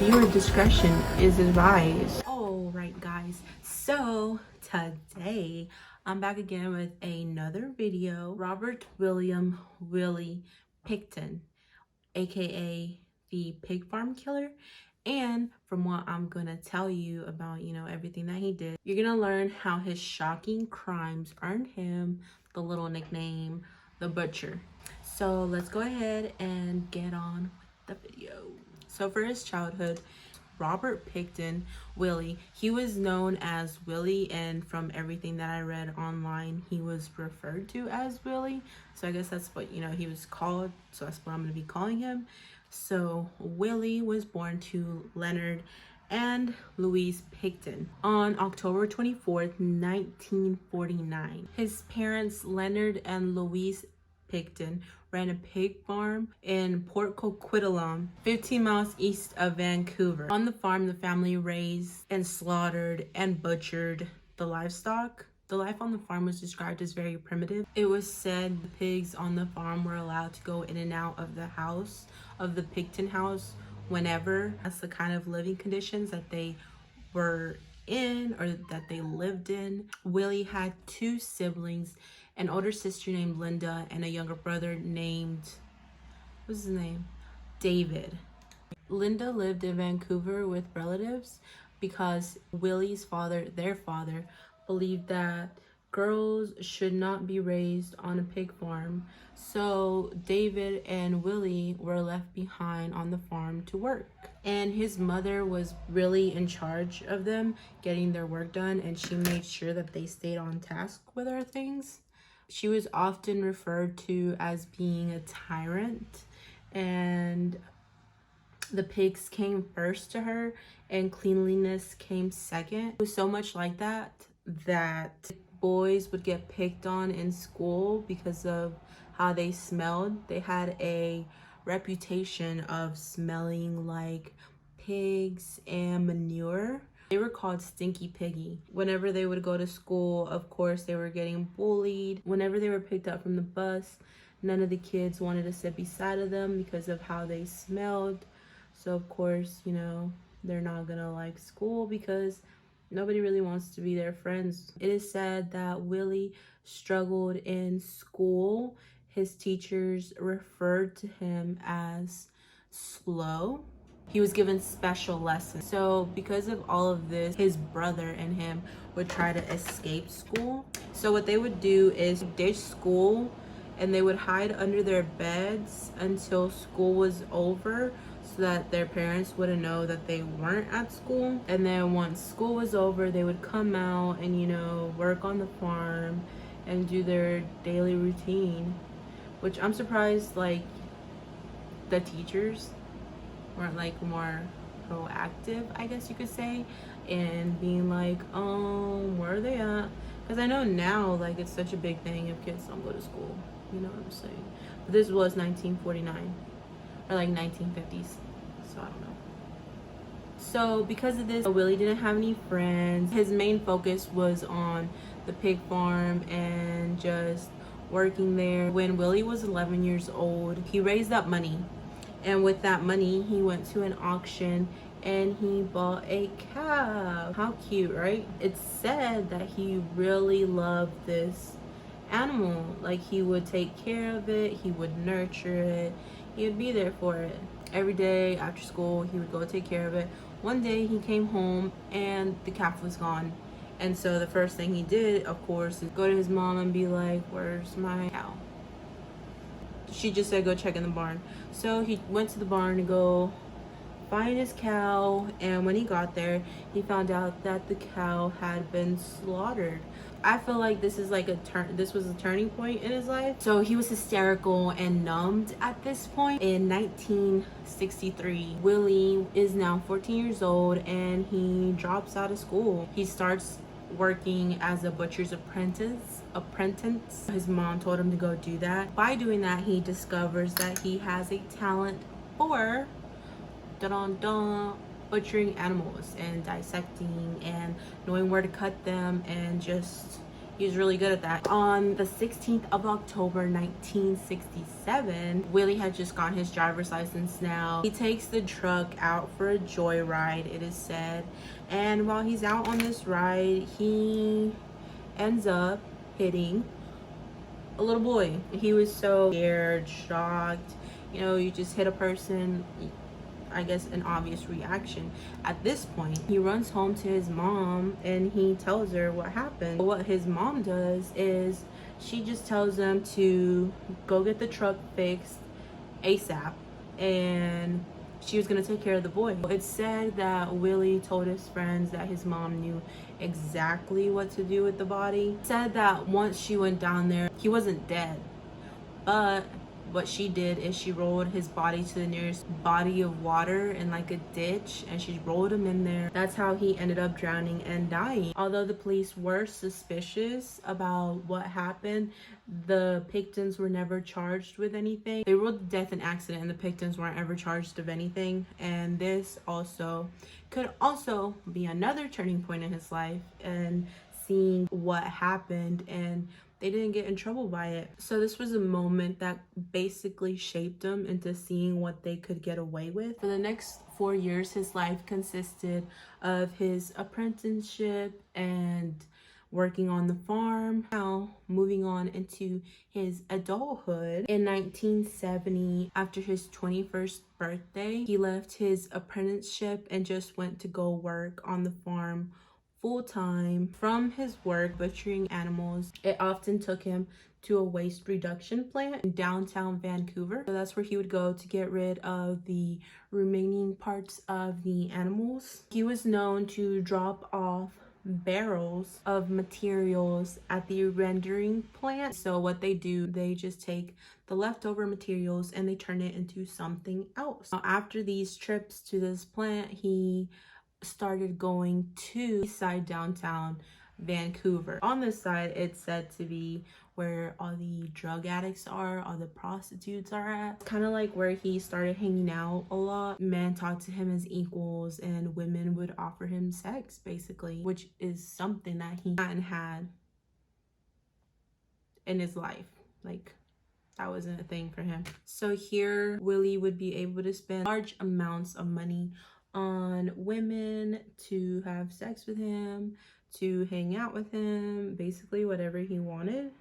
Viewer discretion is advised. Alright guys, so today I'm back again with another video. Robert William Willie Pickton, aka the pig farm killer. And from what I'm gonna tell you about, everything that he did, you're gonna learn how his shocking crimes earned him the little nickname, the Butcher. So let's go ahead and get on with the video. So for his childhood, Robert Pickton Willie, he was known as Willie, and from everything that I read online, he was referred to as Willie. So I guess that's what, he was called. So that's what I'm going to be calling him. So Willie was born to Leonard and Louise Pickton on October 24th, 1949. His parents, Leonard and Louise Pickton, ran a pig farm in Port Coquitlam, 15 miles east of Vancouver. On the farm, the family raised and slaughtered and butchered the livestock. The life on the farm was described as very primitive. It was said the pigs on the farm were allowed to go in and out of the house, of the Pickton house, whenever. That's the kind of living conditions that they were in, or that they lived in. Willie had two siblings, an older sister named Linda and a younger brother named, what's his name? David. Linda lived in Vancouver with relatives because Willie's father, their father, believed that girls should not be raised on a pig farm. So David and Willie were left behind on the farm to work. And his mother was really in charge of them getting their work done, and she made sure that they stayed on task with her things. She was often referred to as being a tyrant, and the pigs came first to her and cleanliness came second. It was so much like that boys would get picked on in school because of how they smelled. They had a reputation of smelling like pigs and manure. They were called Stinky Piggy. Whenever they would go to school, of course, they were getting bullied. Whenever they were picked up from the bus, none of the kids wanted to sit beside of them because of how they smelled. So of course, they're not gonna like school because nobody really wants to be their friends. It is said that Willie struggled in school. His teachers referred to him as slow. He was given special lessons. So because of all of this, his brother and him would try to escape school. So what they would do is ditch school and they would hide under their beds until school was over, so that their parents wouldn't know that they weren't at school. And then once school was over, they would come out and, work on the farm and do their daily routine. Which I'm surprised, like, the teachers weren't, like, more proactive, I guess you could say, and being like, where are they at? Because I know now, like, it's such a big thing if kids don't go to school. You know what I'm saying? But this was 1949. Or like 1950s, so I don't know. So because of this, Willie didn't have any friends. His main focus was on the pig farm and just working there. When Willie was 11 years old, he raised up money, and with that money he went to an auction and he bought a cow. How cute, right? It's said that he really loved this animal. Like, he would take care of it, he would nurture it, he would be there for it. Every day after school, he would go take care of it. One day he came home and the calf was gone. And so the first thing he did, of course, is go to his mom and be like, where's my cow? She just said, go check in the barn. So he went to the barn to go find his cow, and when he got there, he found out that the cow had been slaughtered. I feel like this is like this was a turning point in his life. So he was hysterical and numbed at this point. In 1963, Willie is now 14 years old and he drops out of school. He starts working as a butcher's apprentice. His mom told him to go do that. By doing that, he discovers that he has a talent for butchering animals and dissecting and knowing where to cut them and just, He was really good at that. On the 16th of October 1967, Willie had just gotten his driver's license now. He takes the truck out for a joyride, it is said, and while he's out on this ride, he ends up hitting a little boy. He was so scared, shocked. You know, you just hit a person, I guess an obvious reaction. At this point, he runs home to his mom and he tells her what happened. What his mom does is she just tells him to go get the truck fixed ASAP, and she was gonna take care of the boy. It's said that Willie told his friends that his mom knew exactly what to do with the body. Said that once she went down there, he wasn't dead, but what she did is she rolled his body to the nearest body of water in like a ditch, and she rolled him in there. That's how he ended up drowning and dying. Although the police were suspicious about what happened, the Picktons were never charged with anything. They ruled the death an accident and the Picktons weren't ever charged of anything. And this also could also be another turning point in his life, and seeing what happened, and they didn't get in trouble by it. So this was a moment that basically shaped him into seeing what they could get away with. For the next 4 years, his life consisted of his apprenticeship and working on the farm. Now, moving on into his adulthood. In 1970, after his 21st birthday, he left his apprenticeship and just went to go work on the farm full-time. From his work butchering animals, it often took him to a waste reduction plant in downtown Vancouver. So that's where he would go to get rid of the remaining parts of the animals. He was known to drop off barrels of materials at the rendering plant. So what they do, they just take the leftover materials and they turn it into something else. Now, after these trips to this plant, he started going to east side downtown Vancouver. On this side, it's said to be where all the drug addicts are, all the prostitutes are at. Kind of like where he started hanging out a lot. Men talked to him as equals and women would offer him sex, basically, which is something that he hadn't had in his life. Like, that wasn't a thing for him. So here, Willie would be able to spend large amounts of money on women to have sex with him, to hang out with him, basically whatever he wanted.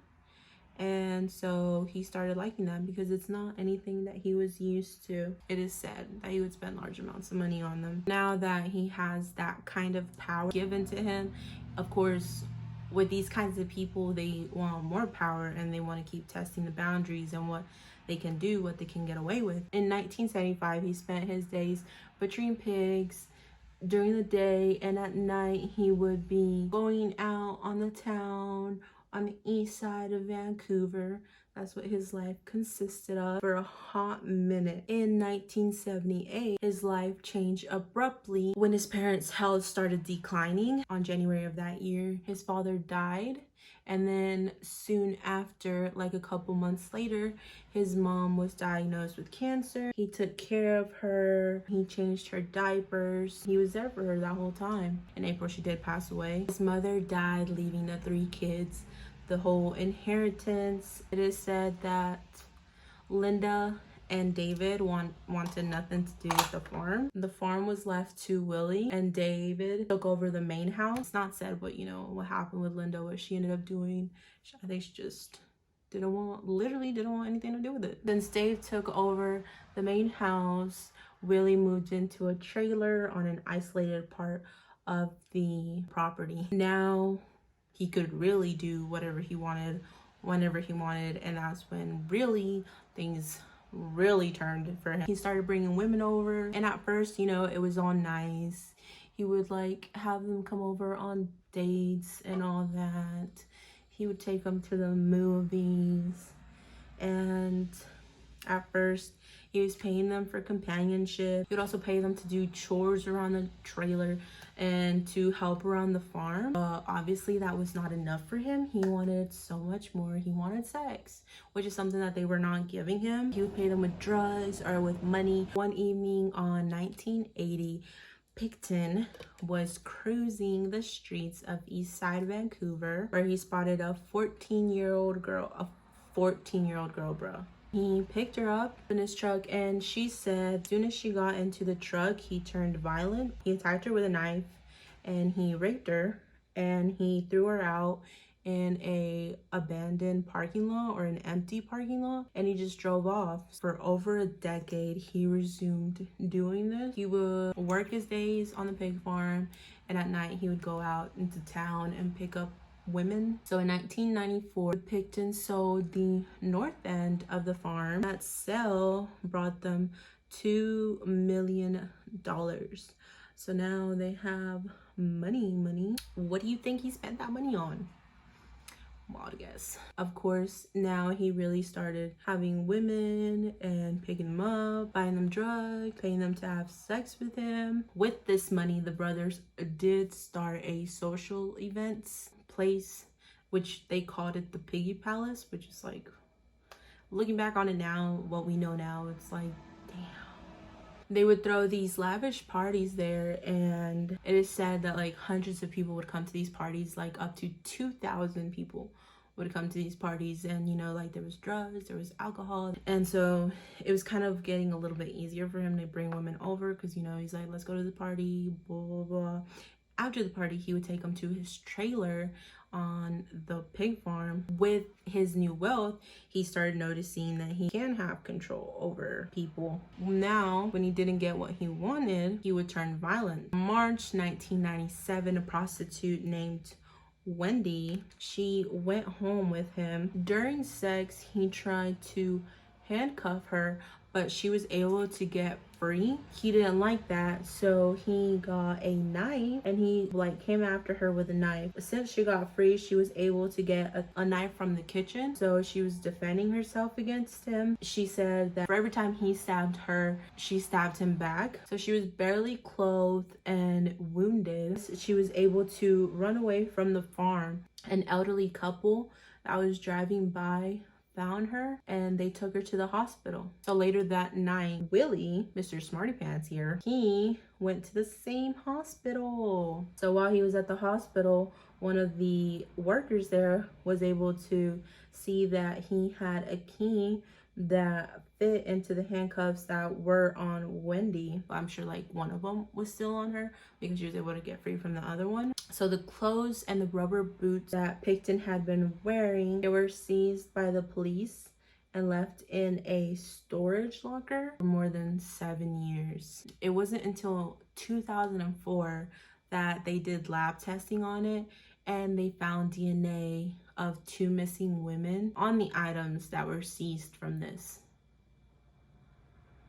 And so he started liking that because it's not anything that he was used to. It is said that he would spend large amounts of money on them. Now that he has that kind of power given to him, of course, with these kinds of people, they want more power and they want to keep testing the boundaries and what they can do, what they can get away with. In 1975, he spent his days butchering pigs during the day, and at night he would be going out on the town on the east side of Vancouver. That's what his life consisted of for a hot minute. In 1978, his life changed abruptly when his parents' health started declining. On January of that year, his father died. And then soon after, like a couple months later, his mom was diagnosed with cancer. He took care of her. He changed her diapers. He was there for her that whole time. In April, she did pass away. His mother died, leaving the 3 kids the whole inheritance. It is said that Linda and David wanted nothing to do with the farm. The farm was left to Willie, and David took over the main house. It's not said what, you know, what happened with Linda, what she ended up doing. I think she just literally didn't want anything to do with it. Since Dave took over the main house, Willie moved into a trailer on an isolated part of the property. Now he could really do whatever he wanted, whenever he wanted, and that's when really things really turned for him. He started bringing women over, and at first, you know, it was all nice. He would like have them come over on dates and all that. He would take them to the movies, and at first he was paying them for companionship. He would also pay them to do chores around the trailer and to help around the farm. Obviously that was not enough for him. He wanted so much more. He wanted sex, which is something that they were not giving him. He would pay them with drugs or with money. One evening on 1980, Pickton was cruising the streets of East Side Vancouver, where he spotted a 14-year-old girl, bro. He picked her up in his truck, and she said as soon as she got into the truck, he turned violent. He attacked her with a knife, and he raped her, and he threw her out in a abandoned parking lot or an empty parking lot, and he just drove off. For over a decade, he resumed doing this. He would work his days on the pig farm, and at night he would go out into town and pick up women. So in 1994, Pickton sold the north end of the farm. That sale brought them $2 million. So now they have money. What do you think he spent that money on? Wild guess. Of course, now he really started having women and picking them up, buying them drugs, paying them to have sex with him. With this money, the brothers did start a social events place, which they called it the Piggy Palace, which is like, looking back on it now, what we know now, it's like, damn. They would throw these lavish parties there, and it is said that like hundreds of people would come to these parties, like up to 2,000 people would come to these parties. And you know, like there was drugs, there was alcohol, and so it was kind of getting a little bit easier for him to bring women over, because you know, he's like, let's go to the party, blah blah blah. After the party, he would take them to his trailer on the pig farm. With his new wealth, he started noticing that he can have control over people. Now, when he didn't get what he wanted, he would turn violent. March 1997, a prostitute named Wendy, she went home with him. During sex, he tried to handcuff her, but she was able to get free. He didn't like that, so he got a knife, and he like came after her with a knife. Since she got free, she was able to get a knife from the kitchen, so she was defending herself against him. She said that for every time he stabbed her, she stabbed him back. So she was barely clothed and wounded. She was able to run away from the farm. An elderly couple that was driving by found her, and they took her to the hospital. So later that night, Willie, Mr. Smarty Pants here, he went to the same hospital. So while he was at the hospital, one of the workers there was able to see that he had a key that fit into the handcuffs that were on Wendy. I'm sure like one of them was still on her, because she was able to get free from the other one. So the clothes and the rubber boots that Pickton had been wearing, they were seized by the police and left in a storage locker for more than 7 years. It wasn't until 2004 that they did lab testing on it, and they found DNA of 2 missing women on the items that were seized from this.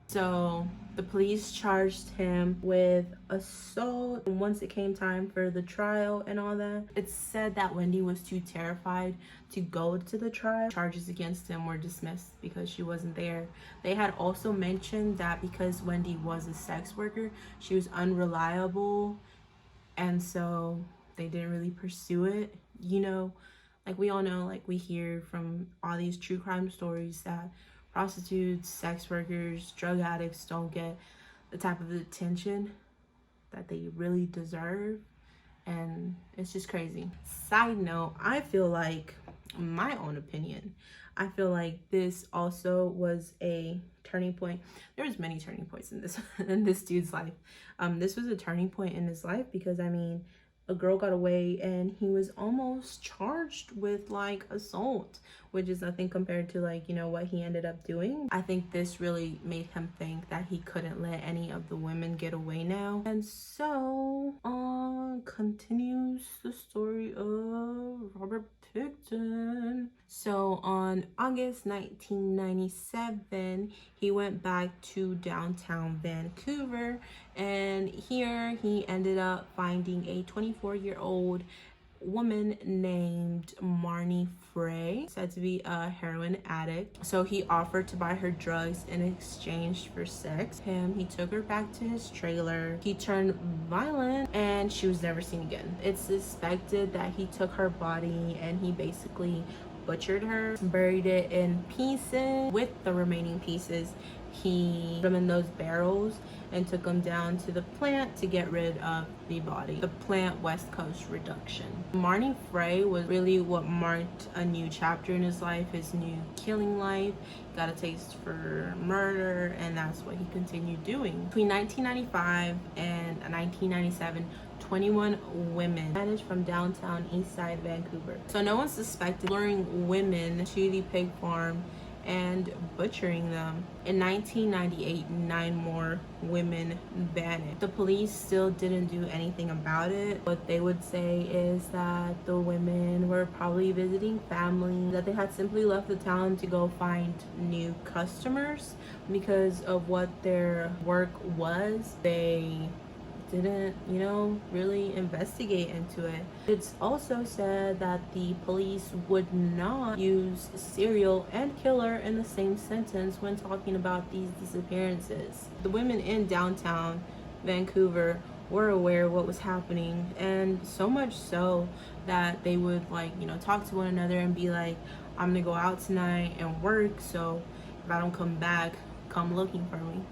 So the police charged him with assault. And once it came time for the trial and all that, it's said that Wendy was too terrified to go to the trial. Charges against him were dismissed because she wasn't there. They had also mentioned that because Wendy was a sex worker, she was unreliable, and so they didn't really pursue it. You know, like we all know, like we hear from all these true crime stories that prostitutes, sex workers, drug addicts don't get the type of attention that they really deserve, and it's just crazy. Side note, I feel like, my own opinion, I feel like this also was a turning point. There was many turning points in this dude's life. This was a turning point in his life, because I mean, a girl got away and he was almost charged with like assault, which is nothing compared to like, you know, what he ended up doing. I think this really made him think that he couldn't let any of the women get away now. And so continues the story of Robert Pickton. So on August 1997, he went back to downtown Vancouver, and here he ended up finding a 24-year-old woman named Marnie Frey, said to be a heroin addict. So he offered to buy her drugs in exchange for sex. He took her back to his trailer. He turned violent, and she was never seen again. It's suspected that he took her body and he basically butchered her, buried it in pieces. With the remaining pieces, he put them in those barrels and took them down to the plant to get rid of the body. The plant West Coast reduction. Marnie Frey was really what marked a new chapter in his life, his new killing life. Got a taste for murder, and that's what he continued doing. Between 1995 and 1997, 21 women vanished from downtown Eastside Vancouver. So no one suspected luring women to the pig farm and butchering them. In 1998, 9 more women vanished. The police still didn't do anything about it. What they would say is that the women were probably visiting family, that they had simply left the town to go find new customers because of what their work was. They didn't, really investigate into it. It's also said that the police would not use serial and killer in the same sentence when talking about these disappearances. The women in downtown Vancouver were aware of what was happening, and so much so that they would talk to one another and be like, I'm gonna go out tonight and work, so if I don't come back, come looking for me.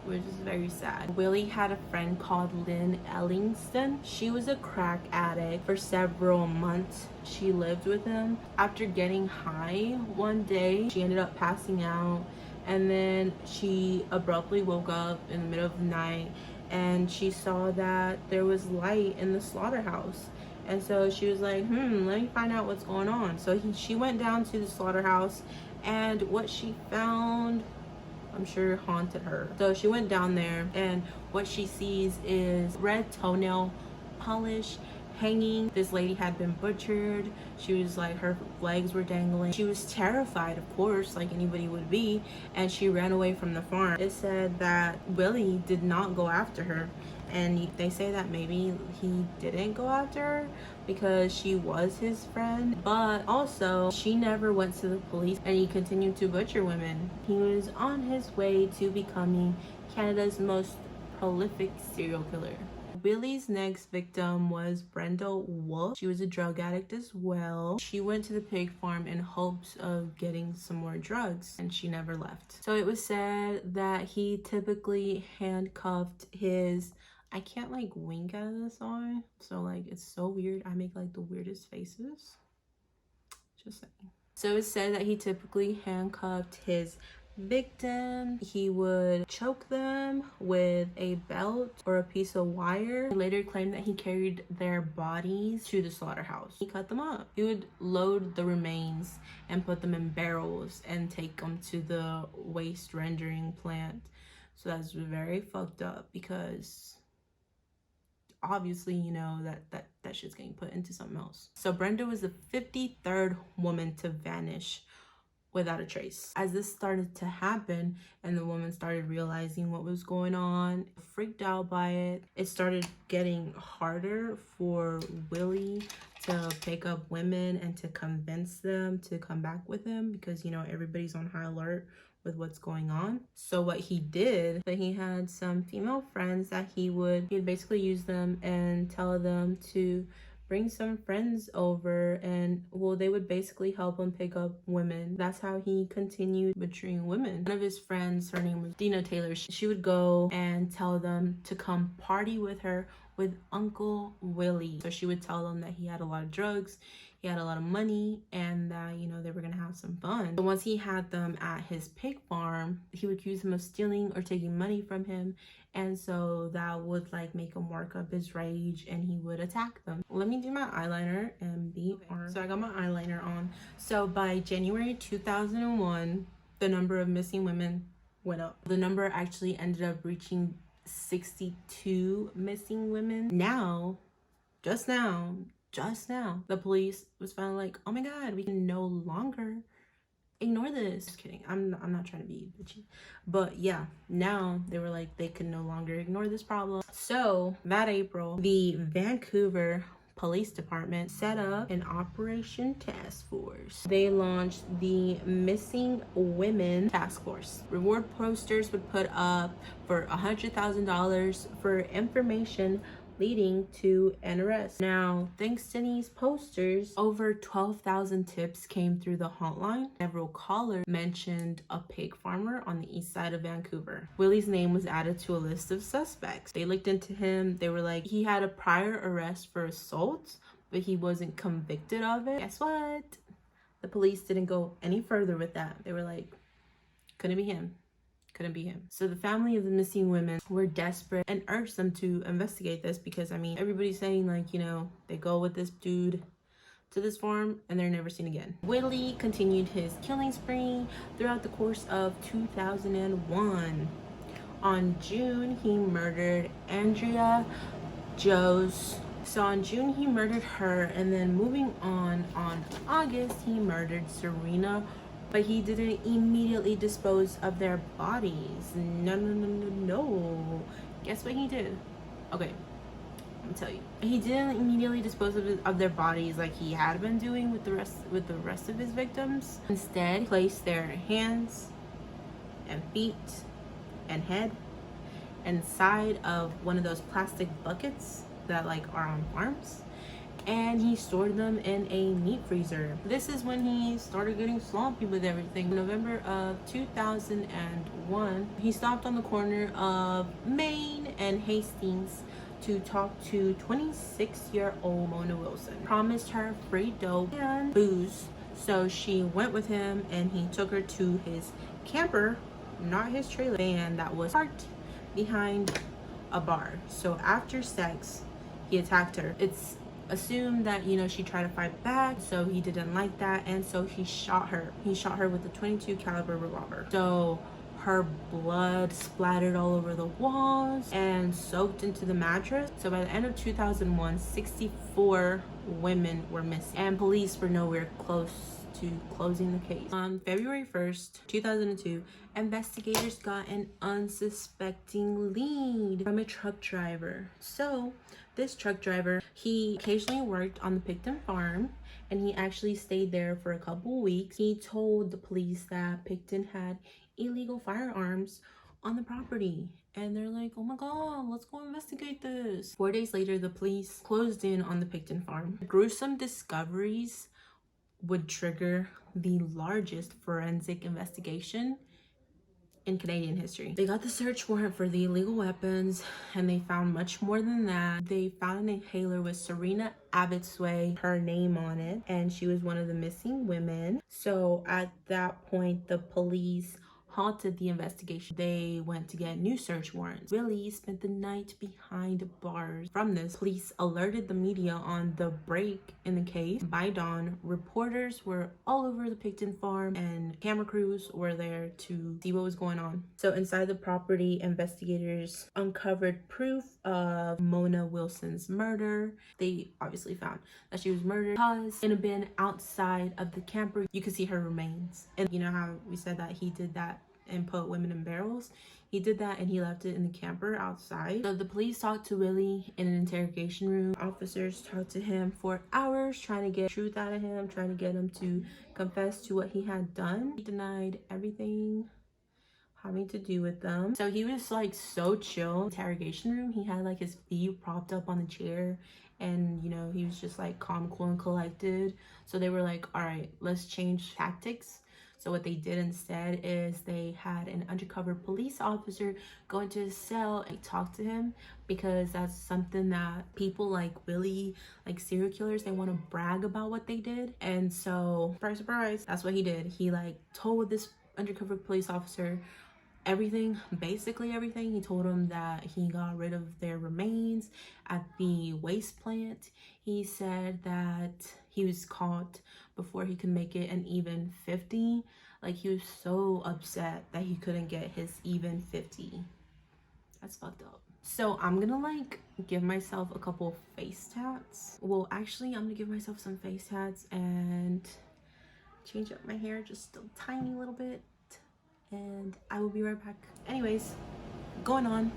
Which is very sad. Willie had a friend called Lynn Ellington. She was a crack addict for several months. She lived with him. After getting high one day, she ended up passing out, and then she abruptly woke up in the middle of the night and she saw that there was light in the slaughterhouse. And so she was like, let me find out what's going on. So she went down to the slaughterhouse, and what she found, I'm sure, haunted her. So she went down there, and what she sees is red toenail polish hanging. This lady had been butchered. She was like, her legs were dangling. She was terrified, of course, like anybody would be, and she ran away from the farm. It said that Willie did not go after her, and they say that maybe he didn't go after her because she was his friend, but also she never went to the police, and he continued to butcher women. He was on his way to becoming Canada's most prolific serial killer. Willie's next victim was Brenda Wolfe. She was a drug addict as well. She went to the pig farm in hopes of getting some more drugs, and she never left. So it was said that he typically handcuffed his, I can't wink out of this eye, so it's so weird. I make the weirdest faces. Just saying. So it's said that he typically handcuffed his victim. He would choke them with a belt or a piece of wire. He later claimed that he carried their bodies to the slaughterhouse. He cut them up. He would load the remains and put them in barrels and take them to the waste rendering plant. So that's very fucked up, because obviously that shit's getting put into something else. So Brenda was the 53rd woman to vanish without a trace. As this started to happen and the woman started realizing what was going on, freaked out by it, it started getting harder for Willie to pick up women and to convince them to come back with him, because everybody's on high alert with what's going on. So what he did, that he had some female friends that he'd basically use them and tell them to bring some friends over, and they would basically help him pick up women. That's how he continued butchering women. One of his friends, her name was Dina Taylor, she would go and tell them to come party with her with Uncle Willie. So she would tell them that he had a lot of drugs, he had a lot of money, and that they were gonna have some fun. So once he had them at his pig farm, he would accuse them of stealing or taking money from him, and so that would make him work up his rage, and he would attack them. Let me do my eyeliner and be honest. So I got my eyeliner on. So by January 2001, the number of missing women went up. The number actually ended up reaching 62 missing women. Now, just now, the police was finally oh my god, we can no longer ignore this. Just kidding, I'm not trying to be bitchy, but yeah, now they were they could no longer ignore this problem. So that April, the Vancouver Police Department set up an Operation Task Force. They launched the Missing Women Task Force. Reward posters would put up for $100,000 for information leading to an arrest. Now, thanks to these posters, over 12,000 tips came through the hotline. Several callers mentioned a pig farmer on the east side of Vancouver. Willy's name was added to a list of suspects. They looked into him. They were like, he had a prior arrest for assault, but he wasn't convicted of it. Guess what? The police didn't go any further with that. They were like, couldn't be him. Couldn't be him. So the family of the missing women were desperate and urged them to investigate this because, I mean, everybody's saying, like, you know, they go with this dude to this farm and they're never seen again. Willy continued his killing spree throughout the course of 2001. On June, he murdered Andrea Joes. So on June, he murdered her, and then moving on August, he murdered Serena, but he didn't immediately dispose of their bodies. No. Guess what he did? Okay, let me tell you. He didn't immediately dispose of their bodies like he had been doing with the rest of his victims. Instead, he placed their hands and feet and head inside of one of those plastic buckets that like are on farms, and he stored them in a meat freezer. This is when he started getting sloppy with everything. In November of 2001, he stopped on the corner of Main and Hastings to talk to 26-year-old Mona Wilson. Promised her free dope and booze, so she went with him and he took her to his camper, not his trailer, van that was parked behind a bar. So after sex, he attacked her. It's assumed that, you know, she tried to fight back, so he didn't like that, and so he shot her. He shot her with a .22 caliber revolver. So her blood splattered all over the walls and soaked into the mattress. So by the end of 2001, 64 women were missing, and police were nowhere close to closing the case. On February 1st, 2002, investigators got an unsuspecting lead from a truck driver. So this truck driver, he occasionally worked on the Pickton farm, and he actually stayed there for a couple weeks. He told the police that Pickton had illegal firearms on the property, and they're like, oh my god, let's go investigate this. 4 days later, the police closed in on the Pickton farm. Gruesome discoveries would trigger the largest forensic investigation in Canadian history. They got the search warrant for the illegal weapons, and they found much more than that. They found an inhaler with Serena Abbotsway, her name on it, and she was one of the missing women. So at that point, the police halted the investigation. They went to get new search warrants. Willy spent the night behind bars. From this, police alerted the media on the break in the case. By dawn, reporters were all over the Pickton farm, and camera crews were there to see what was going on. So inside the property, investigators uncovered proof of Mona Wilson's murder. They obviously found that she was murdered because in a bin outside of the camper, you could see her remains. And you know how we said that he did that and put women in barrels? He did that, and he left it in the camper outside. So the police talked to Willy in an interrogation room. Officers talked to him for hours, trying to get truth out of him, trying to get him to confess to what he had done. He denied everything having to do with them. So he was like so chill. Interrogation room, he had like his feet propped up on the chair, and you know, he was just like calm, cool, and collected. So they were like, all right, let's change tactics. So what they did instead is they had an undercover police officer go into his cell and talk to him, because that's something that people like Willy, like serial killers, they want to brag about what they did. And so, surprise, surprise, that's what he did. He like told this undercover police officer everything, basically everything. He told him that he got rid of their remains at the waste plant. He said that he was caught before he could make it an even 50. Like, he was so upset that he couldn't get his even 50. That's fucked up. So I'm gonna like give myself a couple face tats. Well, actually, I'm gonna give myself some face tats and change up my hair just a tiny little bit, and I will be right back. Anyways, going on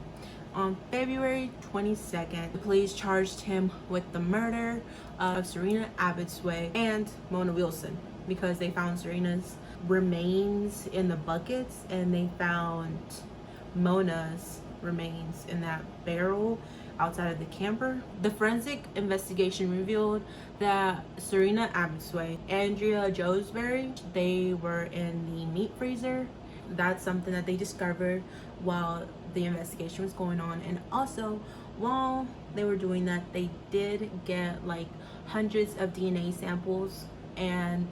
February 22nd, the police charged him with the murder of Serena Abbotsway and Mona Wilson, because they found Serena's remains in the buckets and they found Mona's remains in that barrel. outside of the camper. The forensic investigation revealed that Serena Absway, Andrea Joesbury, they were in the meat freezer. That's something that they discovered while the investigation was going on. And also, while they were doing that, they did get like hundreds of DNA samples, and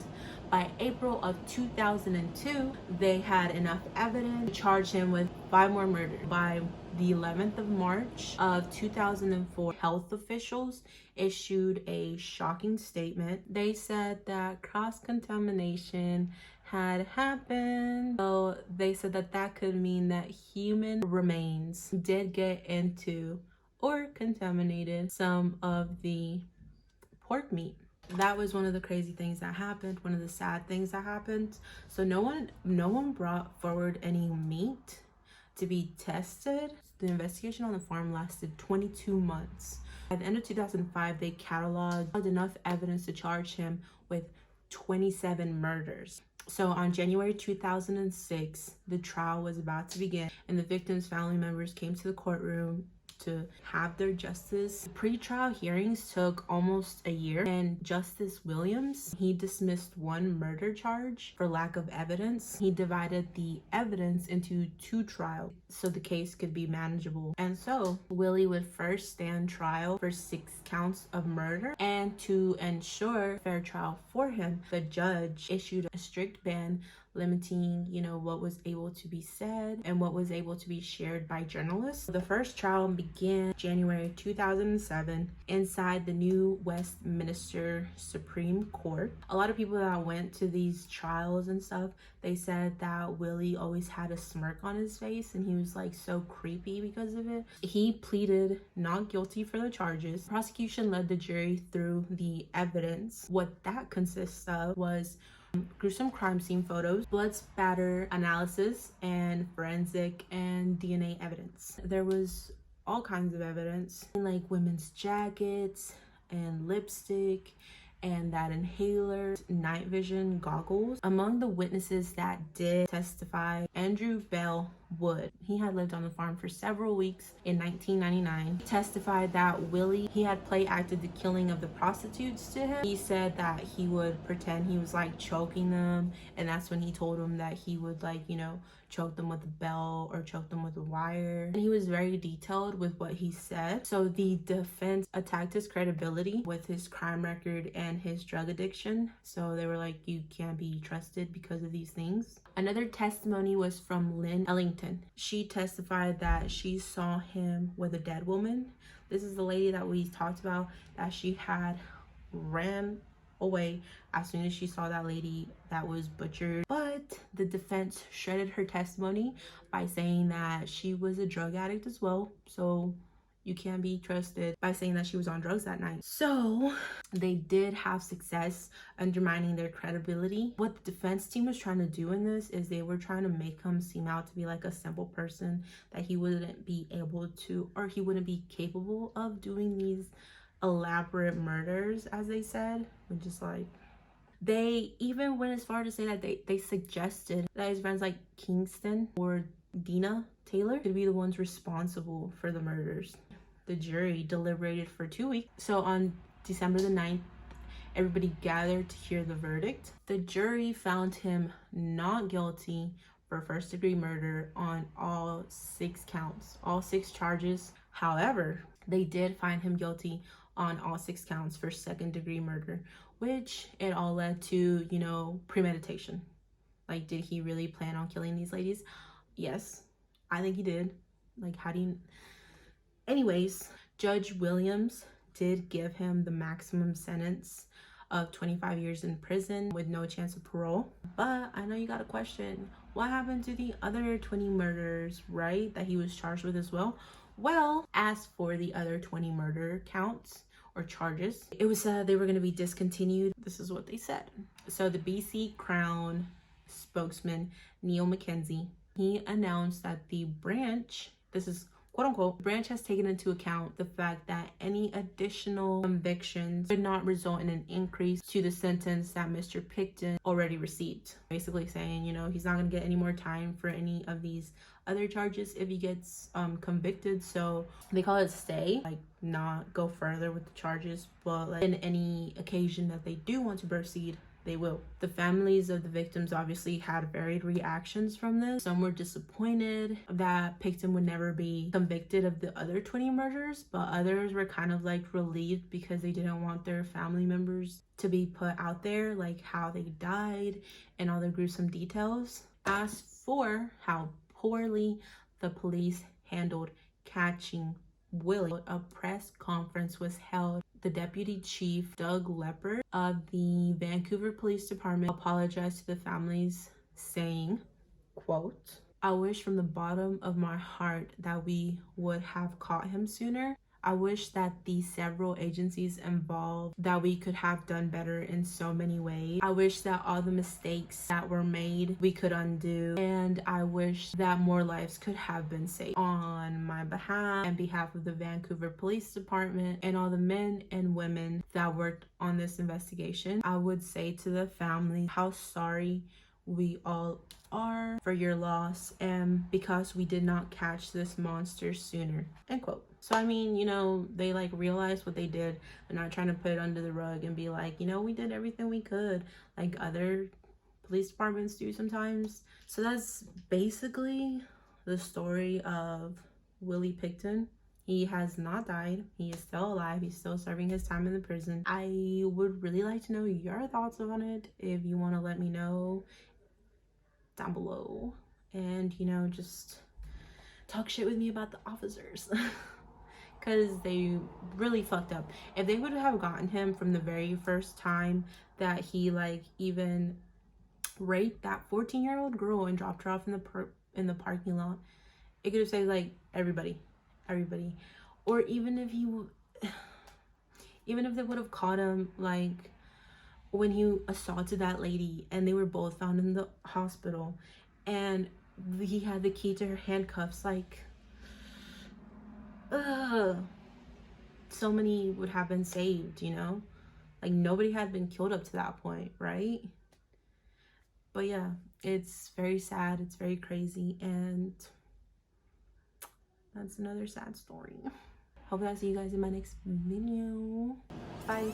by April of 2002, they had enough evidence to charge him with 5 more murders. By the 11th of March of 2004, health officials issued a shocking statement. They said that cross-contamination had happened. So they said that that could mean that human remains did get into or contaminated some of the pork meat. That was one of the crazy things that happened, one of the sad things that happened. So no one brought forward any meat to be tested. The investigation on the farm lasted 22 months. By the end of 2005, they cataloged enough evidence to charge him with 27 murders. So on January 2006, the trial was about to begin, and the victims' family members came to the courtroom to have their justice. Pre-trial hearings took almost a year, and Justice Williams, he dismissed one murder charge for lack of evidence. He divided the evidence into 2 trials so the case could be manageable. And so Willie would first stand trial for 6 counts of murder, and to ensure fair trial for him, the judge issued a strict ban limiting, what was able to be said and what was able to be shared by journalists. The first trial began January 2007 inside the new Westminster Supreme Court. A lot of people that went to these trials and stuff, they said that Willie always had a smirk on his face and he was like so creepy because of it. He pleaded not guilty for the charges. Prosecution led the jury through the evidence. What that consists of was gruesome crime scene photos, blood spatter analysis, and forensic and DNA evidence. There was all kinds of evidence, like women's jackets and lipstick and that inhaler, night vision goggles. Among the witnesses that did testify, Andrew Bell Wood. He had lived on the farm for several weeks in 1999. He testified that Willie, he had play acted the killing of the prostitutes to him. He said that he would pretend he was like choking them, and that's when he told him that he would choke them with a bell or choke them with a wire. And he was very detailed with what he said. So the defense attacked his credibility with his crime record and his drug addiction. So they were like, you can't be trusted because of these things. Another testimony was from Lynn Ellington. She testified that she saw him with a dead woman. This is the lady that we talked about, that she had ran away as soon as she saw that lady that was butchered. But the defense shredded her testimony by saying that she was a drug addict as well. So you can't be trusted by saying that she was on drugs that night. So they did have success undermining their credibility. What the defense team was trying to do in this is they were trying to make him seem out to be like a simple person, that he wouldn't be able to, or he wouldn't be capable of doing these elaborate murders, as they said. Which is like, they even went as far to say that they suggested that his friends like Kingston or Dina Taylor could be the ones responsible for the murders. The jury deliberated for 2 weeks. So on December the 9th, everybody gathered to hear the verdict. The jury found him not guilty for first-degree murder on all 6 counts, all 6 charges. However, they did find him guilty on all 6 counts for second-degree murder, which it all led to, premeditation. Like, did he really plan on killing these ladies? Yes, I think he did. Like, how do you... Anyways, Judge Williams did give him the maximum sentence of 25 years in prison with no chance of parole. But I know you got a question. What happened to the other 20 murders, right, that he was charged with as well? Well, as for the other 20 murder counts or charges, it was they were going to be discontinued. This is what they said. So the BC Crown spokesman, Neil McKenzie, he announced that the branch, this is quote unquote, the branch has taken into account the fact that any additional convictions would not result in an increase to the sentence that Mr. Pickton already received. Basically saying, you know, he's not going to get any more time for any of these other charges if he gets convicted. So they call it stay, like not go further with the charges, but like, in any occasion that they do want to proceed, they will. The families of the victims obviously had varied reactions from this. Some were disappointed that Pickton would never be convicted of the other 20 murders, but others were kind of like relieved because they didn't want their family members to be put out there, like how they died and all the gruesome details. As for how poorly the police handled catching Willie, a press conference was held. The deputy chief, Doug Leppard of the Vancouver Police Department, apologized to the families, saying, quote, "I wish from the bottom of my heart that we would have caught him sooner. I wish that the several agencies involved, that we could have done better in so many ways. I wish that all the mistakes that were made we could undo, and I wish that more lives could have been saved. On my behalf and behalf of the Vancouver Police Department and all the men and women that worked on this investigation, I would say to the family how sorry we all are for your loss and because we did not catch this monster sooner," end quote. So I mean, you know, they like realized what they did. They're not trying to put it under the rug and be like, you know, we did everything we could like other police departments do sometimes. So that's basically the story of Willie Pickton. He has not died. He is still alive. He's still serving his time in the prison. I would really like to know your thoughts on it. If you want to let me know down below, and you know, just talk shit with me about the officers because they really fucked up. If they would have gotten him from the very first time that he like even raped that 14-year-old girl and dropped her off in the parking lot, it could have saved like everybody. Or even if they would have caught him like when he assaulted that lady and they were both found in the hospital and he had the key to her handcuffs, like so many would have been saved, you know, like nobody had been killed up to that point, right? But yeah, it's very sad, it's very crazy, and that's another sad story. Hope I see you guys in my next video. Bye.